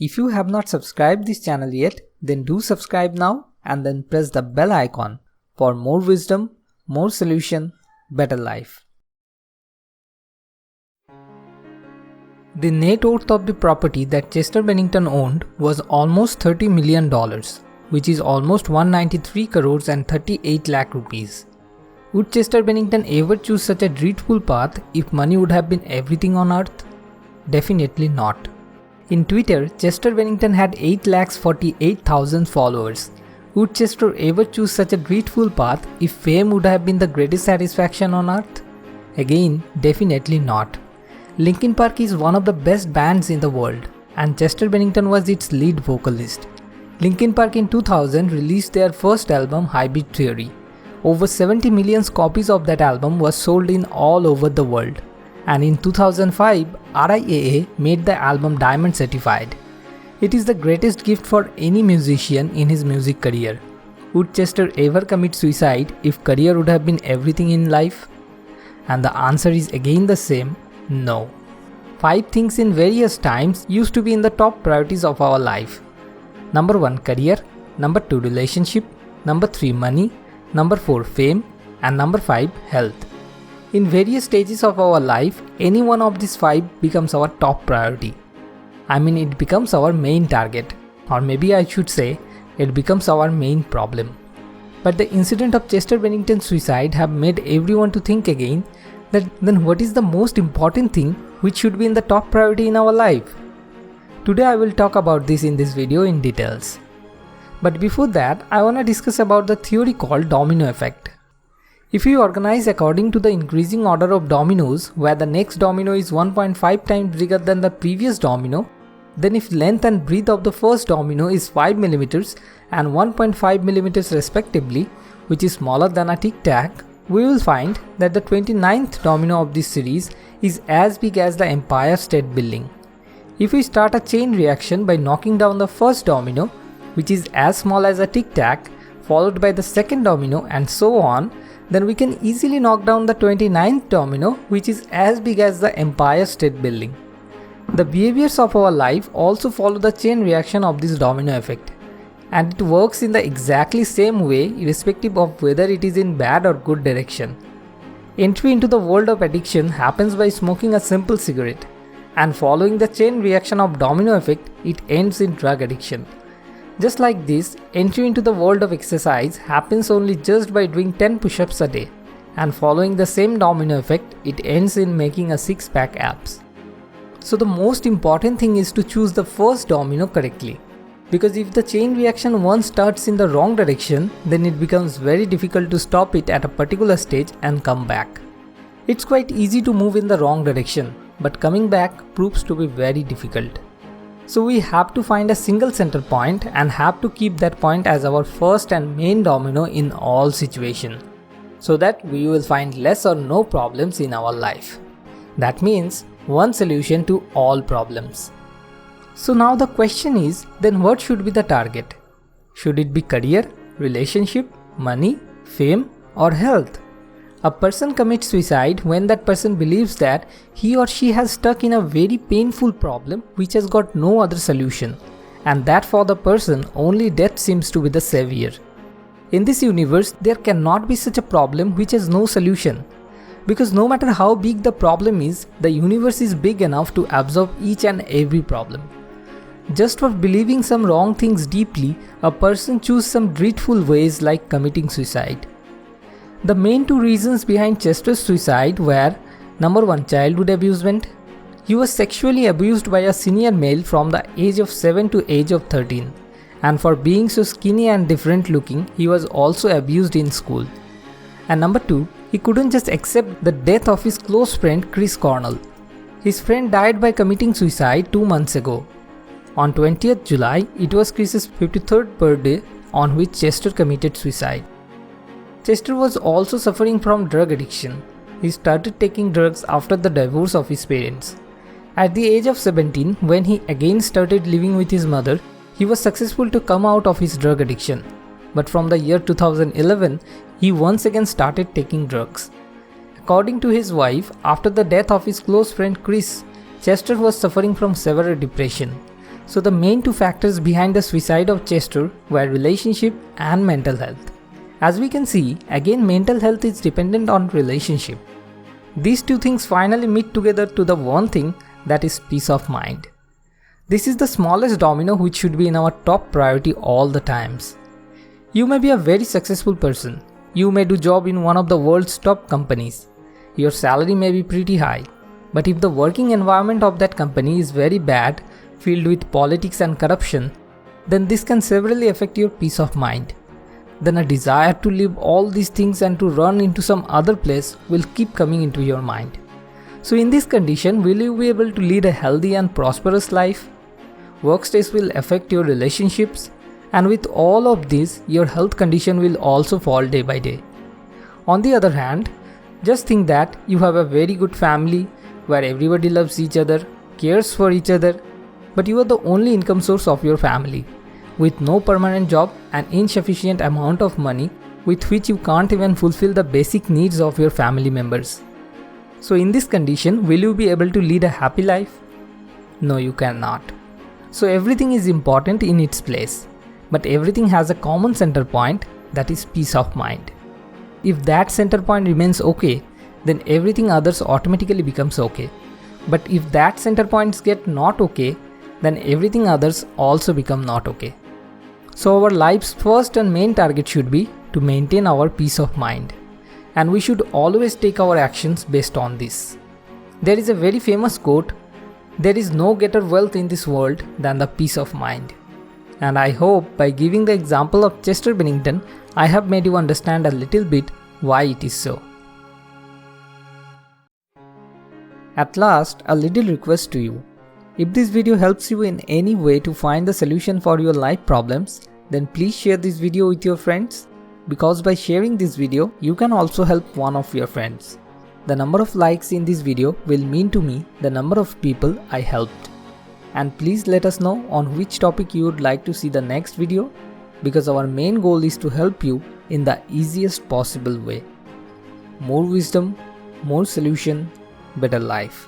If you have not subscribed this channel yet, then do subscribe now and then press the bell icon for more wisdom, more solution, better life. The net worth of the property that Chester Bennington owned was almost $30 million, which is almost 193 crores and 38 lakh rupees. Would Chester Bennington ever choose such a dreadful path if money would have been everything on earth? Definitely not. In Twitter, Chester Bennington had 8,48,000 followers. Would Chester ever choose such a dreadful path if fame would have been the greatest satisfaction on earth? Again, definitely not. Linkin is one of the best bands in the world, and Chester Bennington was its lead vocalist. Linkin in 2000 released their first album, Hybrid Theory. Over 70 million copies of that album was sold in all over the world. And in 2005, RIAA made the album Diamond Certified. It is the greatest gift for any musician in his music career. Would Chester ever commit suicide if career would have been everything in life? And the answer is again the same, no. 5 things in various times used to be in the top priorities of our life. Number 1, career. Number 2, relationship. Number 3, money. Number 4, fame. And number 5, health. In various stages of our life, any one of these 5 becomes our top priority. It becomes our main target. Or maybe I should say, it becomes our main problem. But the incident of Chester Bennington's suicide have made everyone to think again that then what is the most important thing which should be in the top priority in our life? Today I will talk about this in this video in details. But before that, I want to discuss about the theory called domino effect. If you organize according to the increasing order of dominoes, where the next domino is 1.5 times bigger than the previous domino, then if length and breadth of the first domino is 5 mm and 1.5 mm respectively, which is smaller than a tic-tac, we will find that the 29th domino of this series is as big as the Empire State Building. If we start a chain reaction by knocking down the first domino, which is as small as a tic-tac, followed by the second domino and so on, then we can easily knock down the 29th domino, which is as big as the Empire State Building. The behaviors of our life also follow the chain reaction of this domino effect, and it works in the exactly same way irrespective of whether it is in bad or good direction. Entry into the world of addiction happens by smoking a simple cigarette, and following the chain reaction of domino effect, it ends in drug addiction. Just like this, entry into the world of exercise happens only just by doing 10 push-ups a day, and following the same domino effect, it ends in making a 6-pack abs. So the most important thing is to choose the first domino correctly, because if the chain reaction once starts in the wrong direction, then it becomes very difficult to stop it at a particular stage and come back. It's quite easy to move in the wrong direction, but coming back proves to be very difficult. So we have to find a single center point and have to keep that point as our first and main domino in all situations, so that we will find less or no problems in our life. That means one solution to all problems. So now the question is, then what should be the target? Should it be career, relationship, money, fame, or health? A person commits suicide when that person believes that he or she has stuck in a very painful problem which has got no other solution, and that for the person only death seems to be the savior. In this universe, there cannot be such a problem which has no solution, because no matter how big the problem is, the universe is big enough to absorb each and every problem. Just for believing some wrong things deeply, a person chooses some dreadful ways like committing suicide. The main 2 reasons behind Chester's suicide were: number 1, childhood abusement. He was sexually abused by a senior male from the age of 7 to age of 13, and for being so skinny and different looking, he was also abused in school. And number 2, he couldn't just accept the death of his close friend Chris Cornell. His friend died by committing suicide 2 months ago. On 20th July, it was Chris's 53rd birthday on which Chester committed suicide. Chester was also suffering from drug addiction. He started taking drugs after the divorce of his parents. At the age of 17, when he again started living with his mother, he was successful to come out of his drug addiction. But from the year 2011, he once again started taking drugs. According to his wife, after the death of his close friend Chris, Chester was suffering from severe depression. So the main two factors behind the suicide of Chester were relationship and mental health. As we can see, again mental health is dependent on relationship. These two things finally meet together to the one thing, that is peace of mind. This is the smallest domino which should be in our top priority all the times. You may be a very successful person. You may do job in one of the world's top companies. Your salary may be pretty high. But if the working environment of that company is very bad, filled with politics and corruption, then this can severely affect your peace of mind. Then a desire to leave all these things and to run into some other place will keep coming into your mind. So in this condition, will you be able to lead a healthy and prosperous life? Work stress will affect your relationships, and with all of this, your health condition will also fall day by day. On the other hand, just think that you have a very good family where everybody loves each other, cares for each other, but you are the only income source of your family, with no permanent job and insufficient amount of money with which you can't even fulfill the basic needs of your family members. So in this condition, will you be able to lead a happy life? No, you cannot. So everything is important in its place, but everything has a common center point, that is peace of mind. If that center point remains okay, then everything others automatically becomes okay. But if that center points get not okay, then everything others also become not okay. So our life's first and main target should be to maintain our peace of mind. And we should always take our actions based on this. There is a very famous quote, "There is no greater wealth in this world than the peace of mind." And I hope by giving the example of Chester Bennington, I have made you understand a little bit why it is so. At last, a little request to you. If this video helps you in any way to find the solution for your life problems, then please share this video with your friends, because by sharing this video, you can also help one of your friends. The number of likes in this video will mean to me the number of people I helped. And please let us know on which topic you would like to see the next video, because our main goal is to help you in the easiest possible way. More wisdom, more solution, better life.